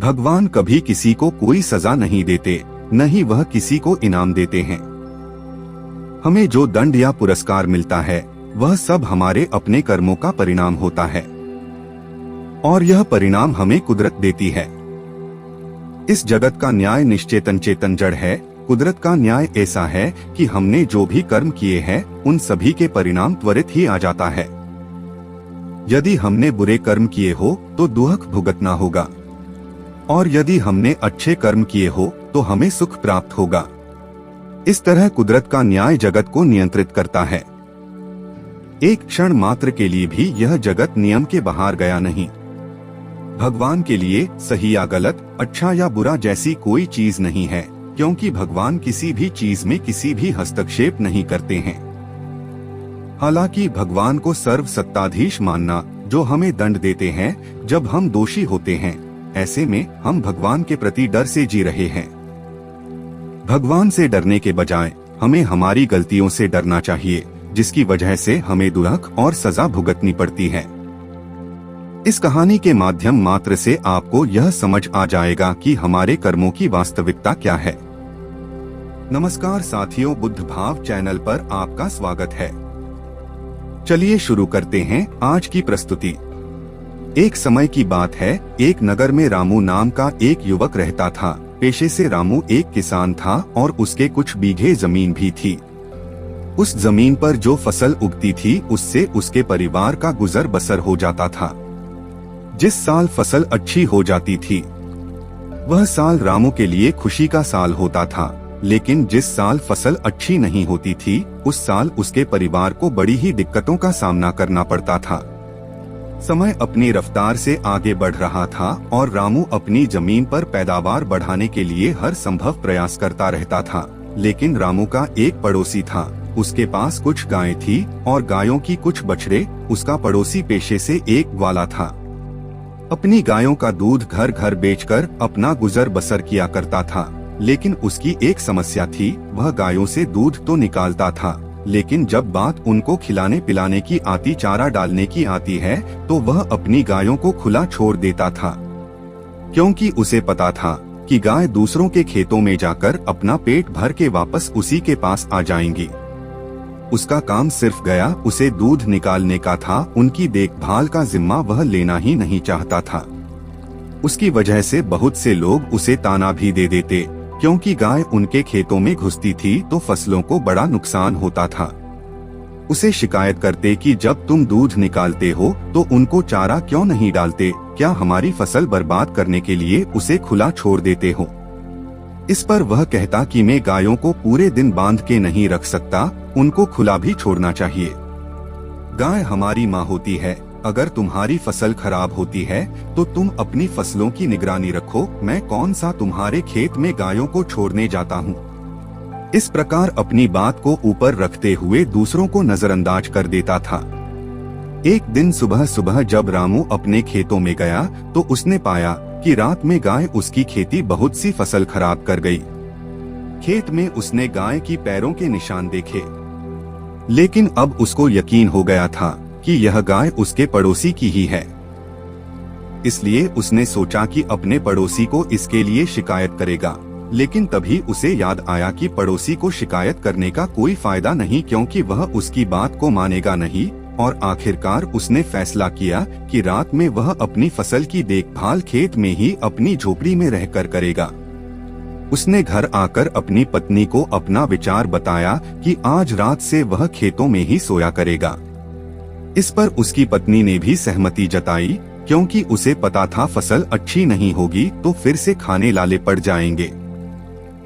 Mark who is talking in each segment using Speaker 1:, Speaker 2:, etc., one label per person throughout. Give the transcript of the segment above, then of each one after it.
Speaker 1: भगवान कभी किसी को कोई सजा नहीं देते, न ही वह किसी को इनाम देते हैं। हमें जो दंड या पुरस्कार मिलता है वह सब हमारे अपने कर्मों का परिणाम होता है, और यह परिणाम हमें कुदरत देती है। इस जगत का न्याय निश्चेतन चेतन जड़ है। कुदरत का न्याय ऐसा है कि हमने जो भी कर्म किए हैं उन सभी के परिणाम त्वरित ही आ जाता है। यदि हमने बुरे कर्म किए हो तो दुख भुगतना होगा, और यदि हमने अच्छे कर्म किए हो तो हमें सुख प्राप्त होगा। इस तरह कुदरत का न्याय जगत को नियंत्रित करता है। एक क्षण मात्र के लिए भी यह जगत नियम के बाहर गया नहीं। भगवान के लिए सही या गलत, अच्छा या बुरा जैसी कोई चीज नहीं है, क्योंकि भगवान किसी भी चीज में किसी भी हस्तक्षेप नहीं करते हैं। हालांकि भगवान को सर्व सत्ताधीश मानना जो हमें दंड देते हैं जब हम दोषी होते हैं, ऐसे में हम भगवान के प्रति डर से जी रहे हैं। भगवान से डरने के बजाय हमें हमारी गलतियों से डरना चाहिए, जिसकी वजह से हमें दुख और सजा भुगतनी पड़ती है। इस कहानी के माध्यम मात्र से आपको यह समझ आ जाएगा कि हमारे कर्मों की वास्तविकता क्या है। नमस्कार साथियों, बुद्ध भाव चैनल पर आपका स्वागत है। चलिए शुरू करते हैं आज की प्रस्तुति। एक समय की बात है, एक नगर में रामू नाम का एक युवक रहता था। पेशे से रामू एक किसान था और उसके कुछ बीघे जमीन भी थी। उस जमीन पर जो फसल उगती थी उससे उसके परिवार का गुजर बसर हो जाता था। जिस साल फसल अच्छी हो जाती थी वह साल रामू के लिए खुशी का साल होता था, लेकिन जिस साल फसल अच्छी नहीं होती थी उस साल उसके परिवार को बड़ी ही दिक्कतों का सामना करना पड़ता था। समय अपनी रफ्तार से आगे बढ़ रहा था और रामू अपनी जमीन पर पैदावार बढ़ाने के लिए हर संभव प्रयास करता रहता था। लेकिन रामू का एक पड़ोसी था, उसके पास कुछ गायें थी और गायों की कुछ बछड़े। उसका पड़ोसी पेशे से एक ग्वाला था। अपनी गायों का दूध घर घर बेचकर अपना गुजर बसर किया करता था, लेकिन उसकी एक समस्या थी, वह गायों से दूध तो निकालता था, लेकिन जब बात उनको खिलाने पिलाने की आती, चारा डालने की आती है, तो वह अपनी गायों को खुला छोड़ देता था, क्योंकि उसे पता था कि गाय दूसरों के खेतों में जाकर अपना पेट भर के वापस उसी के पास आ जाएंगी। उसका काम सिर्फ गया उसे दूध निकालने का था, उनकी देखभाल का जिम्मा वह लेना ही नहीं चाहता था। उसकी वजह से बहुत से लोग उसे ताना भी दे देते, क्योंकि गाय उनके खेतों में घुसती थी तो फसलों को बड़ा नुकसान होता था। उसे शिकायत करते कि जब तुम दूध निकालते हो तो उनको चारा क्यों नहीं डालते, क्या हमारी फसल बर्बाद करने के लिए उसे खुला छोड़ देते हो। इस पर वह कहता कि मैं गायों को पूरे दिन बांध के नहीं रख सकता, उनको खुला भी छोड़ना चाहिए। गाय हमारी माँ होती है, अगर तुम्हारी फसल खराब होती है तो तुम अपनी फसलों की निगरानी रखो, मैं कौन सा तुम्हारे खेत में गायों को छोड़ने जाता हूँ। इस प्रकार अपनी बात को ऊपर रखते हुए दूसरों को नजरअंदाज कर देता था। एक दिन सुबह सुबह जब रामू अपने खेतों में गया तो उसने पाया कि रात में गाय उसकी खेती बहुत सी फसल खराब कर गई। खेत में उसने गाय की पैरों के निशान देखे, लेकिन अब उसको यकीन हो गया था कि यह गाय उसके पड़ोसी की ही है। इसलिए उसने सोचा कि अपने पड़ोसी को इसके लिए शिकायत करेगा, लेकिन तभी उसे याद आया कि पड़ोसी को शिकायत करने का कोई फायदा नहीं, क्योंकि वह उसकी बात को मानेगा नहीं। और आखिरकार उसने फैसला किया कि रात में वह अपनी फसल की देखभाल खेत में ही अपनी झोपड़ी में रहकर करेगा। उसने घर आकर अपनी पत्नी को अपना विचार बताया कि आज रात से वह खेतों में ही सोया करेगा। इस पर उसकी पत्नी ने भी सहमति जताई, क्योंकि उसे पता था फसल अच्छी नहीं होगी तो फिर से खाने लाले पड़ जाएंगे।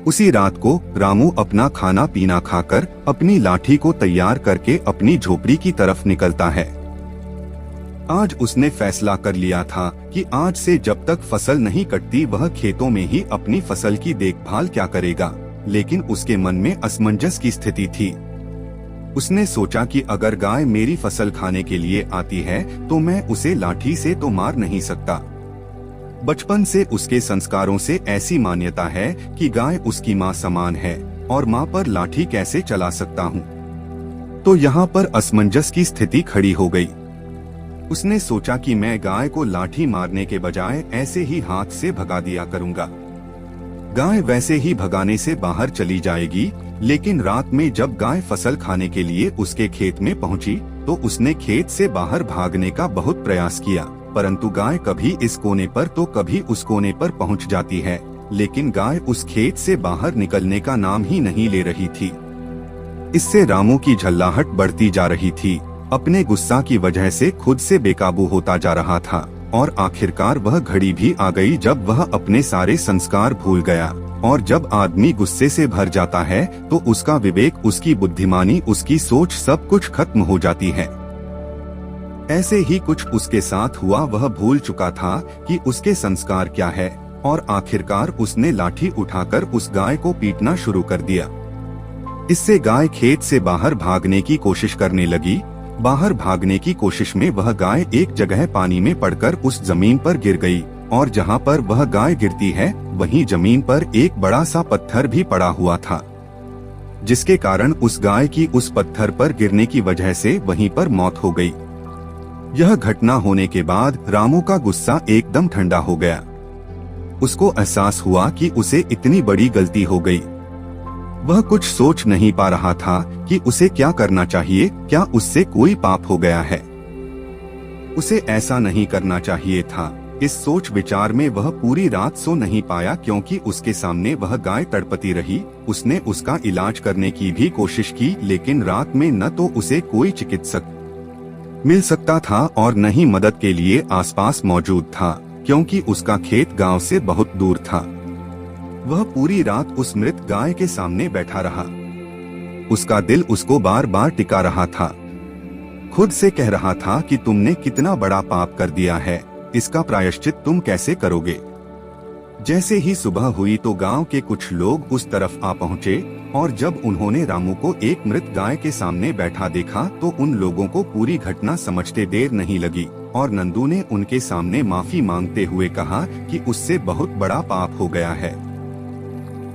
Speaker 1: उसी रात को रामू अपना खाना पीना खाकर अपनी लाठी को तैयार करके अपनी झोपड़ी की तरफ निकलता है। आज उसने फैसला कर लिया था कि आज से जब तक फसल नहीं कटती वह खेतों में ही अपनी फसल की देखभाल क्या करेगा, लेकिन उसके मन में असमंजस की स्थिति थी। उसने सोचा कि अगर गाय मेरी फसल खाने के लिए आती है तो मैं उसे लाठी से तो मार नहीं सकता। बचपन से उसके संस्कारों से ऐसी मान्यता है कि गाय उसकी माँ समान है और माँ पर लाठी कैसे चला सकता हूँ। तो यहाँ पर असमंजस की स्थिति खड़ी हो गई। उसने सोचा कि मैं गाय को लाठी मारने के बजाय ऐसे ही हाथ से भगा दिया करूंगा। गाय वैसे ही भगाने से बाहर चली जाएगी, लेकिन रात में जब गाय फसल खाने के लिए उसके खेत में पहुंची, तो उसने खेत से बाहर भागने का बहुत प्रयास किया, परंतु गाय कभी इस कोने पर तो कभी उस कोने पर पहुंच जाती है, लेकिन गाय उस खेत से बाहर निकलने का नाम ही नहीं ले रही थी। इससे रामू की झल्लाहट बढ़ती जा रही थी। अपने गुस्सा की वजह से खुद से बेकाबू होता जा रहा था और आखिरकार वह घड़ी भी आ गई जब वह अपने सारे संस्कार भूल गया। और जब आदमी गुस्से से भर जाता है तो उसका विवेक, उसकी बुद्धिमानी, उसकी सोच सब कुछ खत्म हो जाती है। ऐसे ही कुछ उसके साथ हुआ। वह भूल चुका था कि उसके संस्कार क्या है और आखिरकार उसने लाठी उठाकर उस गाय को पीटना शुरू कर दिया। इससे गाय खेत से बाहर भागने की कोशिश करने लगी। बाहर भागने की कोशिश में वह गाय एक जगह पानी में पड़कर उस जमीन पर गिर गई और जहां पर वह गाय गिरती है वहीं जमीन पर एक बड़ा सा पत्थर भी पड़ा हुआ था, जिसके कारण उस गाय की उस पत्थर पर गिरने की वजह से वहीं पर मौत हो गई। यह घटना होने के बाद रामू का गुस्सा एकदम ठंडा हो गया। उसको एहसास हुआ कि उसे इतनी बड़ी गलती हो गई। वह कुछ सोच नहीं पा रहा था कि उसे क्या करना चाहिए। क्या उससे कोई पाप हो गया है? उसे ऐसा नहीं करना चाहिए था। इस सोच विचार में वह पूरी रात सो नहीं पाया, क्योंकि उसके सामने वह गाय तड़पती रही। उसने उसका इलाज करने की भी कोशिश की, लेकिन रात में न तो उसे कोई चिकित्सक मिल सकता था और न ही मदद के लिए आसपास मौजूद था, क्योंकि उसका खेत गांव से बहुत दूर था। वह पूरी रात उस मृत गाय के सामने बैठा रहा। उसका दिल उसको बार बार टिका रहा था। खुद से कह रहा था कि तुमने कितना बड़ा पाप कर दिया है, इसका प्रायश्चित तुम कैसे करोगे? जैसे ही सुबह हुई तो गांव के कुछ लोग उस तरफ आ पहुंचे और जब उन्होंने रामू को एक मृत गाय के सामने बैठा देखा तो उन लोगों को पूरी घटना समझते देर नहीं लगी और नंदू ने उनके सामने माफी मांगते हुए कहा कि उससे बहुत बड़ा पाप हो गया है।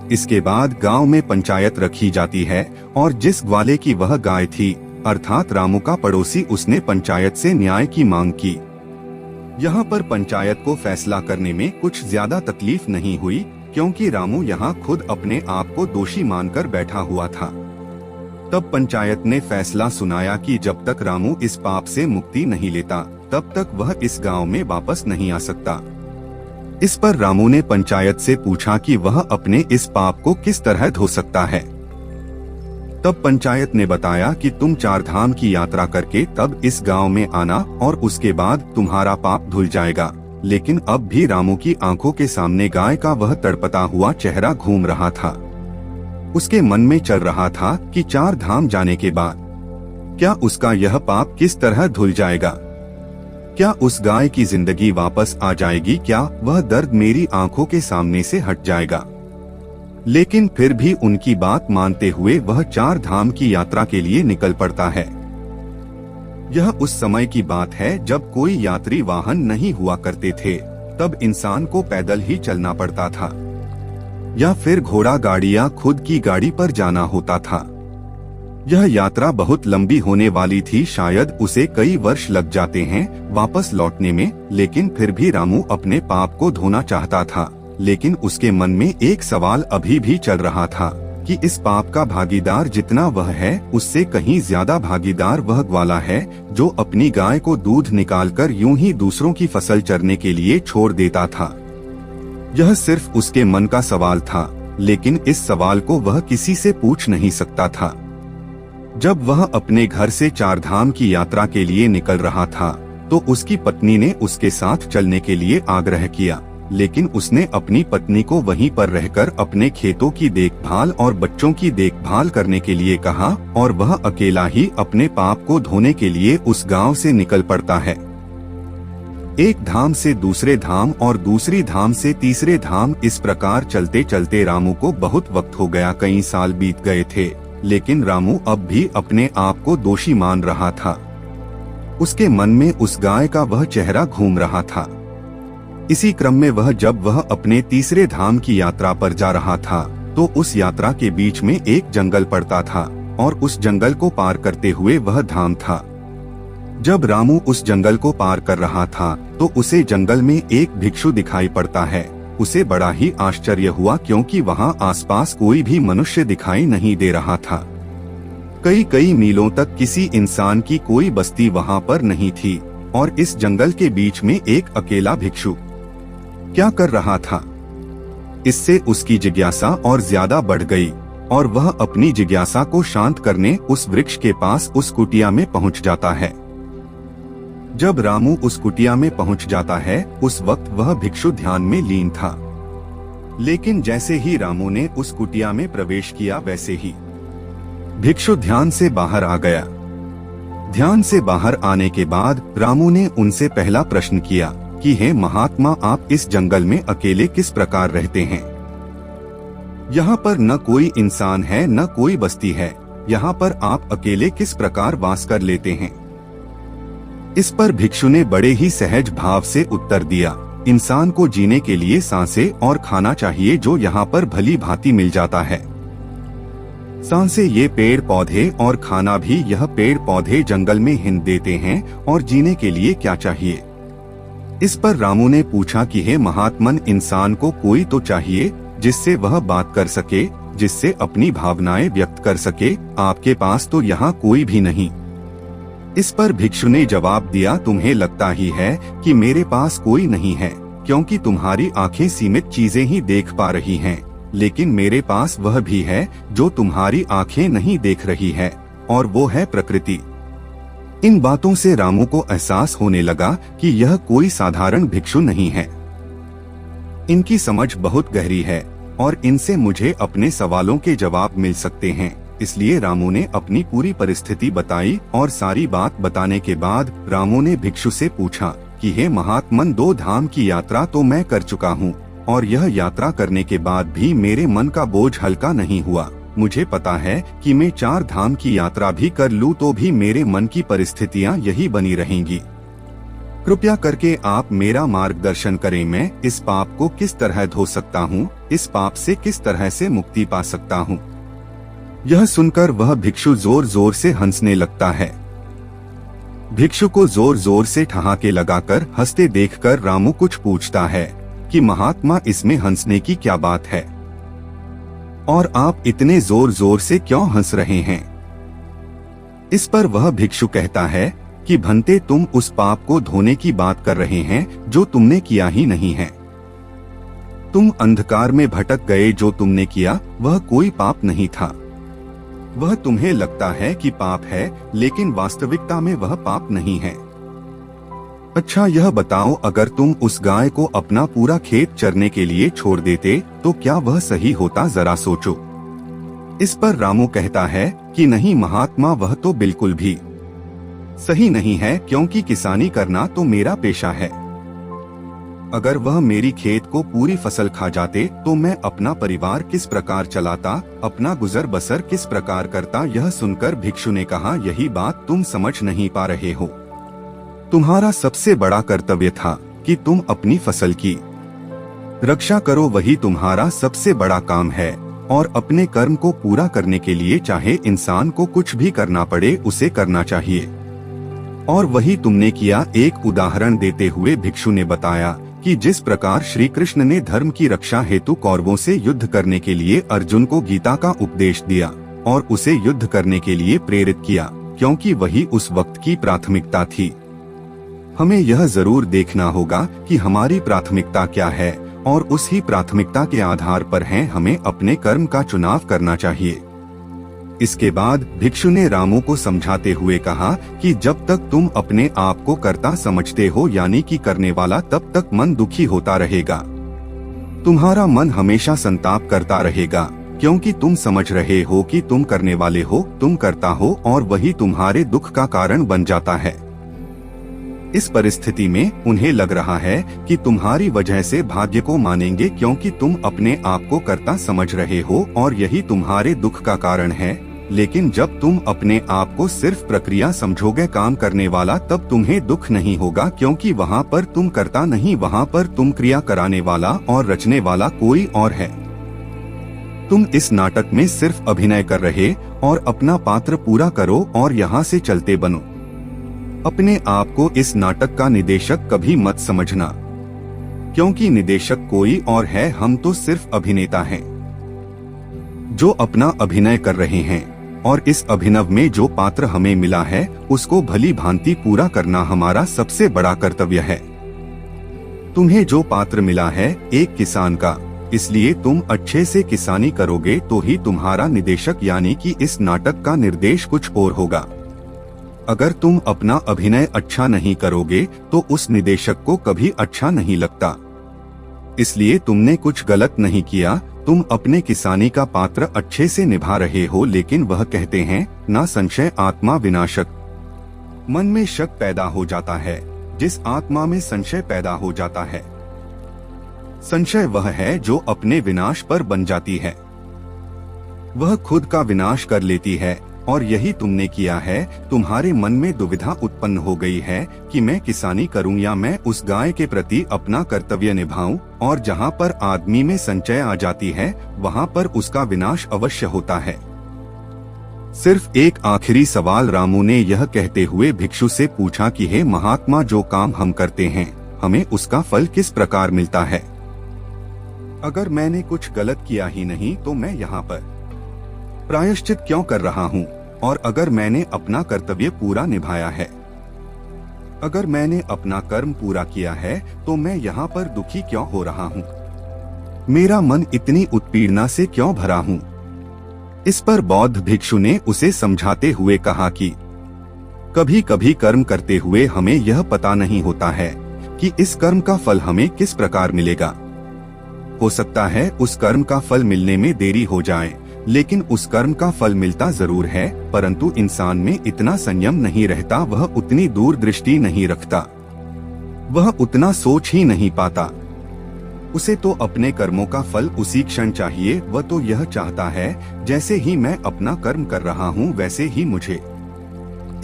Speaker 1: इसके बाद गांव में पंचायत रखी जाती है और जिस ग्वाले की वह गाय थी, अर्थात रामू का पड़ोसी, उसने पंचायत से न्याय की मांग की। यहाँ पर पंचायत को फैसला करने में कुछ ज्यादा तकलीफ नहीं हुई, क्योंकि रामू यहाँ खुद अपने आप को दोषी मानकर बैठा हुआ था। तब पंचायत ने फैसला सुनाया कि जब तक रामू इस पाप से मुक्ति नहीं लेता तब तक वह इस गांव में वापस नहीं आ सकता। इस पर रामू ने पंचायत से पूछा कि वह अपने इस पाप को किस तरह धो सकता है। तब पंचायत ने बताया कि तुम 4 धाम की यात्रा करके तब इस गांव में आना और उसके बाद तुम्हारा पाप धुल जाएगा। लेकिन अब भी रामू की आंखों के सामने गाय का वह तड़पता हुआ चेहरा घूम रहा था। उसके मन में चल रहा था कि 4 धाम जाने के बाद क्या उसका यह पाप किस तरह धुल जाएगा? क्या उस गाय की जिंदगी वापस आ जाएगी? क्या वह दर्द मेरी आंखों के सामने से हट जाएगा? लेकिन फिर भी उनकी बात मानते हुए वह 4 धाम की यात्रा के लिए निकल पड़ता है। यह उस समय की बात है जब कोई यात्री वाहन नहीं हुआ करते थे। तब इंसान को पैदल ही चलना पड़ता था या फिर घोड़ा गाड़ी या खुद की गाड़ी पर जाना होता था। यह यात्रा बहुत लंबी होने वाली थी, शायद उसे कई वर्ष लग जाते हैं वापस लौटने में। लेकिन फिर भी रामू अपने पाप को धोना चाहता था। लेकिन उसके मन में एक सवाल अभी भी चल रहा था कि इस पाप का भागीदार जितना वह है उससे कहीं ज्यादा भागीदार वह ग्वाला है जो अपनी गाय को दूध निकालकर यूं ही दूसरों की फसल चरने के लिए छोड़ देता था। यह सिर्फ उसके मन का सवाल था, लेकिन इस सवाल को वह किसी से पूछ नहीं सकता था। जब वह अपने घर से 4 धाम की यात्रा के लिए निकल रहा था तो उसकी पत्नी ने उसके साथ चलने के लिए आग्रह किया, लेकिन उसने अपनी पत्नी को वहीं पर रहकर अपने खेतों की देखभाल और बच्चों की देखभाल करने के लिए कहा और वह अकेला ही अपने पाप को धोने के लिए उस गांव से निकल पड़ता है। एक धाम से दूसरे धाम और दूसरी धाम से तीसरे धाम, इस प्रकार चलते चलते रामू को बहुत वक्त हो गया। कई साल बीत गए थे, लेकिन रामू अब भी अपने आप को दोषी मान रहा था। उसके मन में उस गाय का वह चेहरा घूम रहा था। इसी क्रम में जब वह अपने तीसरे धाम की यात्रा पर जा रहा था तो उस यात्रा के बीच में एक जंगल पड़ता था और उस जंगल को पार करते हुए वह धाम था। जब रामू उस जंगल को पार कर रहा था तो उसे जंगल में एक भिक्षु दिखाई पड़ता है। उसे बड़ा ही आश्चर्य हुआ क्योंकि वहाँ आसपास कोई भी मनुष्य दिखाई नहीं दे रहा था। कई कई मीलों तक किसी इंसान की कोई बस्ती वहाँ पर नहीं थी और इस जंगल के बीच में एक अकेला भिक्षु क्या कर रहा था। इससे उसकी जिज्ञासा और ज्यादा बढ़ गई और वह अपनी जिज्ञासा को शांत करने उस वृक्ष के पास उस कुटिया में पहुंच जाता है। जब रामू उस कुटिया में पहुंच जाता है उस वक्त वह भिक्षु ध्यान में लीन था। लेकिन जैसे ही रामू ने उस कुटिया में प्रवेश किया वैसे ही भिक्षु ध्यान से बाहर आ गया। ध्यान से बाहर आने के बाद रामू ने उनसे पहला प्रश्न किया कि हे महात्मा, आप इस जंगल में अकेले किस प्रकार रहते हैं? यहाँ पर न कोई इंसान है न कोई बस्ती है, यहाँ पर आप अकेले किस प्रकार वास कर लेते हैं? इस पर भिक्षु ने बड़े ही सहज भाव से उत्तर दिया, इंसान को जीने के लिए सांसें और खाना चाहिए जो यहाँ पर भली भांति मिल जाता है। सांसें ये पेड़ पौधे और खाना भी यह पेड़ पौधे जंगल में हिंद देते हैं और जीने के लिए क्या चाहिए? इस पर रामू ने पूछा कि हे महात्मन, इंसान को कोई तो चाहिए जिससे वह बात कर सके, जिससे अपनी भावनाएं व्यक्त कर सके। आपके पास तो यहाँ कोई भी नहीं। इस पर भिक्षु ने जवाब दिया, तुम्हें लगता ही है कि मेरे पास कोई नहीं है क्योंकि तुम्हारी आंखें सीमित चीजें ही देख पा रही हैं, लेकिन मेरे पास वह भी है जो तुम्हारी आंखें नहीं देख रही है और वो है प्रकृति। इन बातों से रामू को एहसास होने लगा कि यह कोई साधारण भिक्षु नहीं है। इनकी समझ बहुत गहरी है और इनसे मुझे अपने सवालों के जवाब मिल सकते हैं। इसलिए रामू ने अपनी पूरी परिस्थिति बताई और सारी बात बताने के बाद रामू ने भिक्षु से पूछा कि हे महात्मन, 2 धाम की यात्रा तो मैं कर चुका हूँ और यह यात्रा करने के बाद भी मेरे मन का बोझ हल्का नहीं हुआ। मुझे पता है कि मैं 4 धाम की यात्रा भी कर लूँ तो भी मेरे मन की परिस्थितियाँ यही बनी रहेंगी। कृपया करके आप मेरा मार्गदर्शन करें, मैं इस पाप को किस तरह धो सकता हूँ, इस पाप से किस तरह से मुक्ति पा सकता हूँ। यह सुनकर वह भिक्षु जोर जोर से हंसने लगता है। भिक्षु को जोर जोर से ठहाके लगाकर हंसते देखकर रामू कुछ पूछता है कि महात्मा, इसमें हंसने की क्या बात है और आप इतने जोर जोर से क्यों हंस रहे हैं? इस पर वह भिक्षु कहता है कि भंते, तुम उस पाप को धोने की बात कर रहे हैं जो तुमने किया ही नहीं है। तुम अंधकार में भटक गए, जो तुमने किया वह कोई पाप नहीं था। वह तुम्हें लगता है कि पाप है, लेकिन वास्तविकता में वह पाप नहीं है। अच्छा यह बताओ, अगर तुम उस गाय को अपना पूरा खेत चरने के लिए छोड़ देते तो क्या वह सही होता? जरा सोचो। इस पर रामू कहता है कि नहीं महात्मा, वह तो बिल्कुल भी सही नहीं है क्योंकि किसानी करना तो मेरा पेशा है। अगर वह मेरी खेत को पूरी फसल खा जाते तो मैं अपना परिवार किस प्रकार चलाता, अपना गुजर बसर किस प्रकार करता? यह सुनकर भिक्षु ने कहा, यही बात तुम समझ नहीं पा रहे हो। तुम्हारा सबसे बड़ा कर्तव्य था कि तुम अपनी फसल की रक्षा करो, वही तुम्हारा सबसे बड़ा काम है और अपने कर्म को पूरा करने के लिए चाहे इंसान को कुछ भी करना पड़े उसे करना चाहिए और वही तुमने किया। एक उदाहरण देते हुए भिक्षु ने बताया कि जिस प्रकार श्री कृष्ण ने धर्म की रक्षा हेतु कौरवों से युद्ध करने के लिए अर्जुन को गीता का उपदेश दिया और उसे युद्ध करने के लिए प्रेरित किया, क्योंकि वही उस वक्त की प्राथमिकता थी। हमें यह जरूर देखना होगा कि हमारी प्राथमिकता क्या है और उसी प्राथमिकता के आधार पर हमें अपने कर्म का चुनाव करना चाहिए। इसके बाद भिक्षु ने रामू को समझाते हुए कहा कि जब तक तुम अपने आप को कर्ता समझते हो, यानी कि करने वाला, तब तक मन दुखी होता रहेगा। तुम्हारा मन हमेशा संताप करता रहेगा क्योंकि तुम समझ रहे हो कि तुम करने वाले हो, तुम करता हो और वही तुम्हारे दुख का कारण बन जाता है। इस परिस्थिति में उन्हें लग रहा है कि तुम्हारी वजह से भाग्य को मानेंगे क्योंकि तुम अपने आप को कर्ता समझ रहे हो और यही तुम्हारे दुख का कारण है। लेकिन जब तुम अपने आप को सिर्फ प्रक्रिया समझोगे, काम करने वाला, तब तुम्हें दुख नहीं होगा क्योंकि वहाँ पर तुम कर्ता नहीं, वहाँ पर तुम क्रिया कराने वाला और रचने वाला कोई और है। तुम इस नाटक में सिर्फ अभिनय कर रहे और अपना पात्र पूरा करो और यहाँ से चलते बनो। अपने आप को इस नाटक का निदेशक कभी मत समझना, क्योंकि निदेशक कोई और है, हम तो सिर्फ अभिनेता हैं जो अपना अभिनय कर रहे हैं, और इस अभिनव में जो पात्र हमें मिला है उसको भली भांति पूरा करना हमारा सबसे बड़ा कर्तव्य है। तुम्हें जो पात्र मिला है एक किसान का, इसलिए तुम अच्छे से किसानी करोगे तो ही तुम्हारा निदेशक यानी कि इस नाटक का निर्देश कुछ और होगा। अगर तुम अपना अभिनय अच्छा नहीं करोगे तो उस निदेशक को कभी अच्छा नहीं लगता। इसलिए तुमने कुछ गलत नहीं किया, तुम अपने किसानी का पात्र अच्छे से निभा रहे हो, लेकिन वह कहते हैं ना संशय आत्मा विनाशक। मन में शक पैदा हो जाता है, जिस आत्मा में संशय पैदा हो जाता है, संशय वह है जो अपने विनाश पर बन जाती है, वह खुद का विनाश कर लेती है। और यही तुमने किया है। तुम्हारे मन में दुविधा उत्पन्न हो गई है कि मैं किसानी करूं या मैं उस गाय के प्रति अपना कर्तव्य निभाऊं, और जहां पर आदमी में संचय आ जाती है वहां पर उसका विनाश अवश्य होता है। सिर्फ एक आखिरी सवाल रामू ने यह कहते हुए भिक्षु से पूछा कि हे महात्मा, जो काम हम करते हैं हमें उसका फल किस प्रकार मिलता है? अगर मैंने कुछ गलत किया ही नहीं तो मैं यहाँ पर प्रायश्चित क्यों कर रहा हूँ? और अगर मैंने अपना कर्तव्य पूरा निभाया है, अगर मैंने अपना कर्म पूरा किया है तो मैं यहाँ पर दुखी क्यों हो रहा हूँ? मेरा मन इतनी उत्पीड़ना से क्यों भरा हूँ? इस पर बौद्ध भिक्षु ने उसे समझाते हुए कहा कि कभी कभी कर्म करते हुए हमें यह पता नहीं होता है कि इस कर्म का फल हमें किस प्रकार मिलेगा। हो सकता है उस कर्म का फल मिलने में देरी हो जाए, लेकिन उस कर्म का फल मिलता जरूर है, परंतु इंसान में इतना संयम नहीं रहता, वह उतनी दूरदृष्टि नहीं रखता, वह उतना सोच ही नहीं पाता। उसे तो अपने कर्मों का फल उसी क्षण चाहिए। वह तो यह चाहता है जैसे ही मैं अपना कर्म कर रहा हूँ वैसे ही मुझे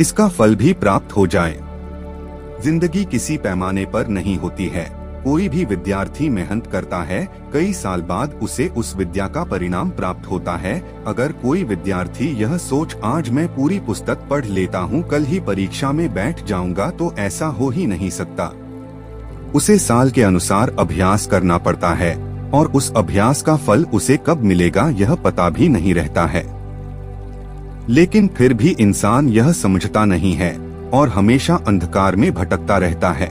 Speaker 1: इसका फल भी प्राप्त हो जाए। जिंदगी किसी पैमाने पर नहीं होती है। कोई भी विद्यार्थी मेहनत करता है, कई साल बाद उसे उस विद्या का परिणाम प्राप्त होता है। अगर कोई विद्यार्थी यह सोच आज मैं पूरी पुस्तक पढ़ लेता हूँ, कल ही परीक्षा में बैठ जाऊंगा, तो ऐसा हो ही नहीं सकता। उसे साल के अनुसार अभ्यास करना पड़ता है, और उस अभ्यास का फल उसे कब मिलेगा यह पता भी नहीं रहता है। लेकिन फिर भी इंसान यह समझता नहीं है और हमेशा अंधकार में भटकता रहता है।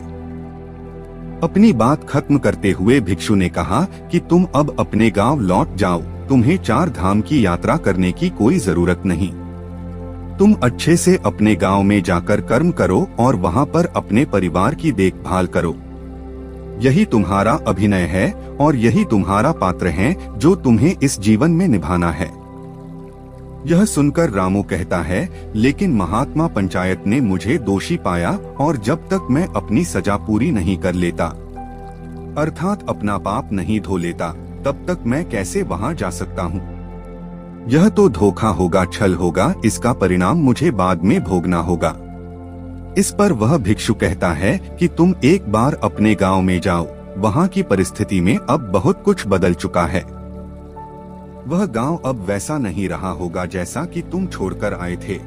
Speaker 1: अपनी बात खत्म करते हुए भिक्षु ने कहा कि तुम अब अपने गांव लौट जाओ, तुम्हें 4 धाम की यात्रा करने की कोई जरूरत नहीं। तुम अच्छे से अपने गांव में जाकर कर्म करो और वहां पर अपने परिवार की देखभाल करो। यही तुम्हारा अभिनय है और यही तुम्हारा पात्र है जो तुम्हें इस जीवन में निभाना है। यह सुनकर रामू कहता है, लेकिन महात्मा पंचायत ने मुझे दोषी पाया और जब तक मैं अपनी सजा पूरी नहीं कर लेता, अर्थात अपना पाप नहीं धो लेता, तब तक मैं कैसे वहां जा सकता हूँ? यह तो धोखा होगा, छल होगा, इसका परिणाम मुझे बाद में भोगना होगा। इस पर वह भिक्षु कहता है कि तुम एक बार अपने गांव में जाओ, वहां की परिस्थिति में अब बहुत कुछ बदल चुका है। वह गांव अब वैसा नहीं रहा होगा जैसा कि तुम छोड़कर आए थे,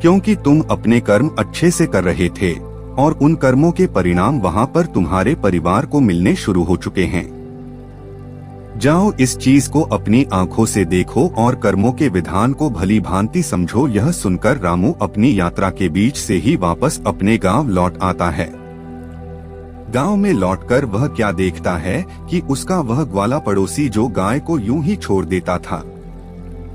Speaker 1: क्योंकि तुम अपने कर्म अच्छे से कर रहे थे और उन कर्मों के परिणाम वहां पर तुम्हारे परिवार को मिलने शुरू हो चुके हैं। जाओ, इस चीज को अपनी आंखों से देखो और कर्मों के विधान को भली भांति समझो। यह सुनकर रामू अपनी यात्रा के बीच से ही वापस अपने गांव लौट आता है। गांव में लौटकर वह क्या देखता है कि उसका वह ग्वाला पड़ोसी जो गाय को यूं ही छोड़ देता था,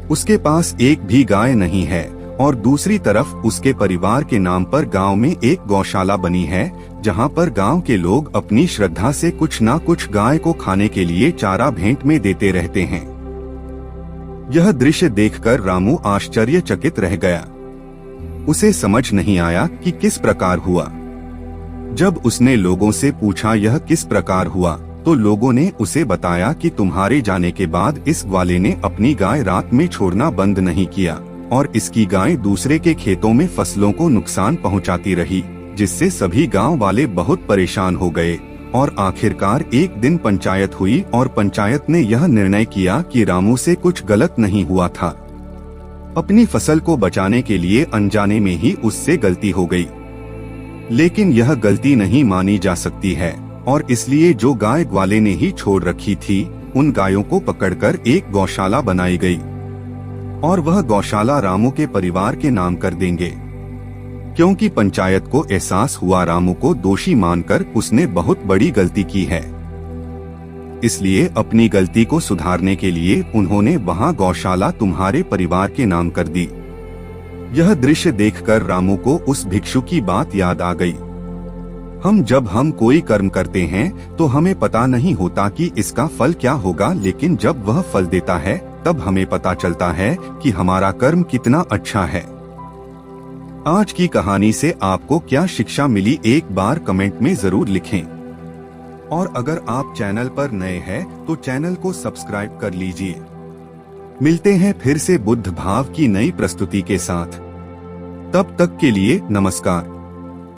Speaker 1: उसके पास एक भी गाय नहीं है, और दूसरी तरफ उसके परिवार के नाम पर गांव में एक गौशाला बनी है, जहां पर गांव के लोग अपनी श्रद्धा से कुछ ना कुछ गाय को खाने के लिए चारा भेंट में देते रहते हैं। यह दृश्य देखकर रामू आश्चर्यचकित रह गया। उसे समझ नहीं आया कि किस प्रकार हुआ। जब उसने लोगों से पूछा यह किस प्रकार हुआ, तो लोगों ने उसे बताया कि तुम्हारे जाने के बाद इस ग्वाले ने अपनी गाय रात में छोड़ना बंद नहीं किया और इसकी गाय दूसरे के खेतों में फसलों को नुकसान पहुंचाती रही, जिससे सभी गांव वाले बहुत परेशान हो गए। और आखिरकार एक दिन पंचायत हुई और पंचायत ने यह निर्णय किया कि रामू से कुछ गलत नहीं हुआ था। अपनी फसल को बचाने के लिए अनजाने में ही उससे गलती हो गई। लेकिन यह गलती नहीं मानी जा सकती है और इसलिए जो गाय ग्वाले ने ही छोड़ रखी थी उन गायों को पकड़कर एक गौशाला बनाई गई और वह गौशाला रामू के परिवार के नाम कर देंगे, क्योंकि पंचायत को एहसास हुआ रामू को दोषी मानकर उसने बहुत बड़ी गलती की है। इसलिए अपनी गलती को सुधारने के लिए उन्होंने वहां गौशाला तुम्हारे परिवार के नाम कर दी। यह दृश्य देखकर रामू को उस भिक्षु की बात याद आ गई। जब हम कोई कर्म करते हैं तो हमें पता नहीं होता कि इसका फल क्या होगा, लेकिन जब वह फल देता है तब हमें पता चलता है कि हमारा कर्म कितना अच्छा है। आज की कहानी से आपको क्या शिक्षा मिली, एक बार कमेंट में जरूर लिखें। और अगर आप चैनल पर नए हैं तो चैनल को सब्सक्राइब कर लीजिए। मिलते हैं फिर से बुद्ध भाव की नई प्रस्तुति के साथ। तब तक के लिए नमस्कार।